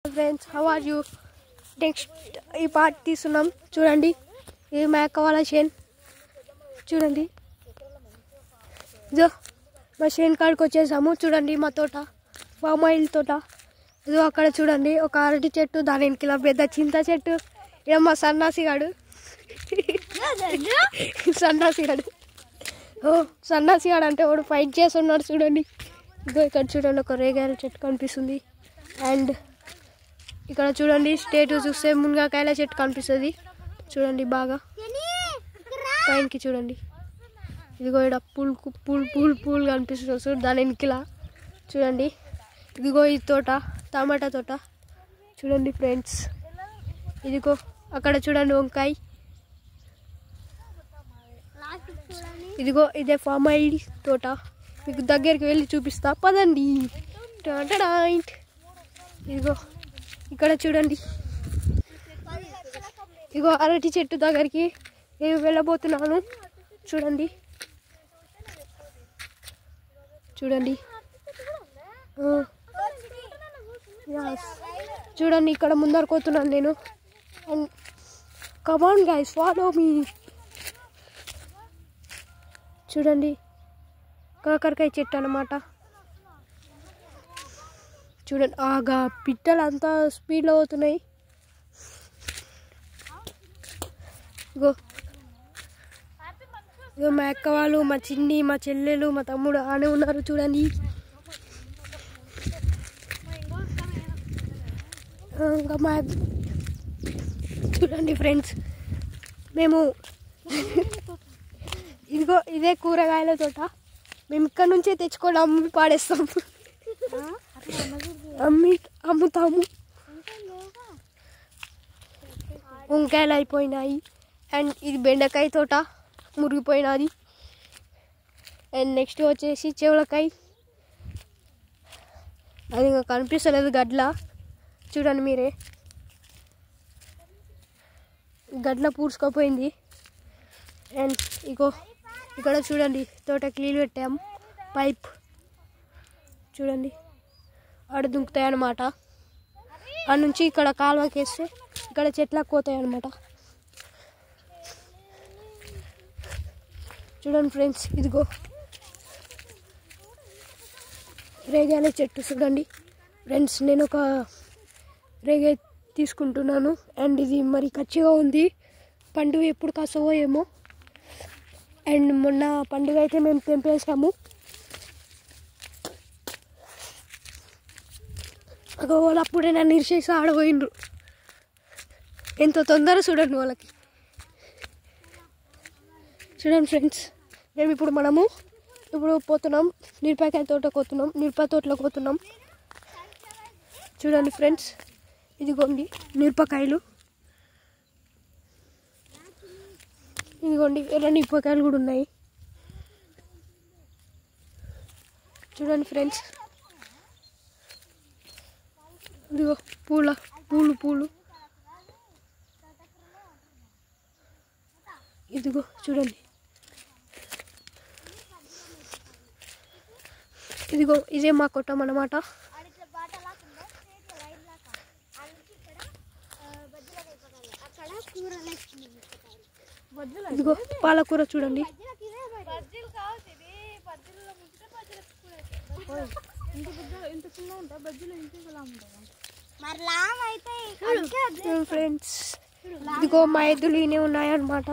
Friends how are you next ఈ part తీస్తున్నాం చూడండి. ఇది మ్యాక్ కావాలా షేన్ చూడండి. ఇదో మా షేన్ కాడికి వచ్చేసాము చూడండి. మా తోట పామ్ ఆయిల్ తోట. ఇదో అక్కడ చూడండి ఒక అరటి చెట్టు, దాని వెనకాల పెద్ద చింత చెట్టు. ఇక మా సన్నాసిగాడు సన్నాసిగాడు అంటే వాడు ఫైట్ చేస్తున్నాడు చూడండి. ఇదో ఇక్కడ చూడండి ఒక రేగాయల చెట్టు కనిపిస్తుంది. అండ్ ఇక్కడ చూడండి స్టేట్ చూస్తే మునగాకాయల చెట్టు కనిపిస్తుంది చూడండి బాగా పైనకి చూడండి. ఇదిగో ఇక్కడ పూలు కనిపిస్తుంది చూడు దాని వెనకాల చూడండి. ఇదిగో ఈ తోట టమాటా తోట చూడండి ఫ్రెండ్స్. ఇదిగో అక్కడ చూడండి వంకాయ. ఇదిగో ఇదే ఫామ్ ఆయిల్ తోట. మీకు దగ్గరికి వెళ్ళి చూపిస్తా పదండి. ఇదిగో ఇక్కడ చూడండి. ఇదిగో అరటి చెట్టు దగ్గరికి నేను వెళ్ళబోతున్నాను చూడండి. చూడండి చూడండి ఇక్కడ ముందరకోతున్నాను నేను. And come on guys follow me. చూడండి కాకరకాయ చెట్టు అన్నమాట. చూడండి ఆగా పిట్టలు అంతా స్పీడ్లో అవుతున్నాయి. ఇగో ఇగో మా అక్క వాళ్ళు, మా చిన్ని, మా చెల్లెలు, మా తమ్ముడు ఆనే ఉన్నారు చూడండి. ఇంకా మా చూడండి ఫ్రెండ్స్ మేము ఇదిగో ఇదే కూరగాయల తోట. మేము ఇక్కడ నుంచే తెచ్చుకొని అమ్మి పాడేస్తాం, అమ్ముతాము. వంకాయలు అయిపోయినాయి. అండ్ ఇది బెండకాయ తోట మురిగిపోయినది. అండ్ నెక్స్ట్ వచ్చేసి చెవులకాయ. అది ఇంకా కనిపిస్తలేదు గడ్ల చూడండి మీరే. గడ్ల పూడ్చుకోపోయింది. అండ్ ఇగో ఇక్కడ చూడండి తోట క్లీన్ పెట్టాము. పైప్ చూడండి ఆడ దుంకుతాయి అన్నమాట. ఆ నుంచి ఇక్కడ కాలువకేస్తే ఇక్కడ చెట్లకు పోతాయి అన్నమాట. చూడండి ఫ్రెండ్స్ ఇదిగో రేగాయల చెట్టు చూడండి ఫ్రెండ్స్. నేను ఒక రేగాయ తీసుకుంటున్నాను. అండ్ ఇది మరి కచ్చిగా ఉంది. పండుగ ఎప్పుడు కాసవో ఏమో. అండ్ మొన్న పండుగ అయితే మేము తెంపేసాము. వాళ్ళు అప్పుడే నన్ను ఇరిచేసి ఆడబోయిండ్రు. ఎంతో తొందర చూడండి వాళ్ళకి. చూడండి ఫ్రెండ్స్ మేము ఇప్పుడు పోతున్నాం మిరపకాయ తోటకు పోతున్నాం. మిరప తోటలోకి పోతున్నాం చూడండి ఫ్రెండ్స్. ఇదిగోండి మిరపకాయలు. ఇదిగోండి ఎర్ర మిరపకాయలు కూడా ఉన్నాయి చూడండి ఫ్రెండ్స్. ఇదిగో పూలు ఇదిగో చూడండి. ఇదిగో ఇదే మా కొట్టం అన్నమాట. ఇదిగో పాలకూర చూడండి. ఫ్రెండ్స్ ఇదిగో మా ఎద్దులు ఇనే ఉన్నాయన్నమాట.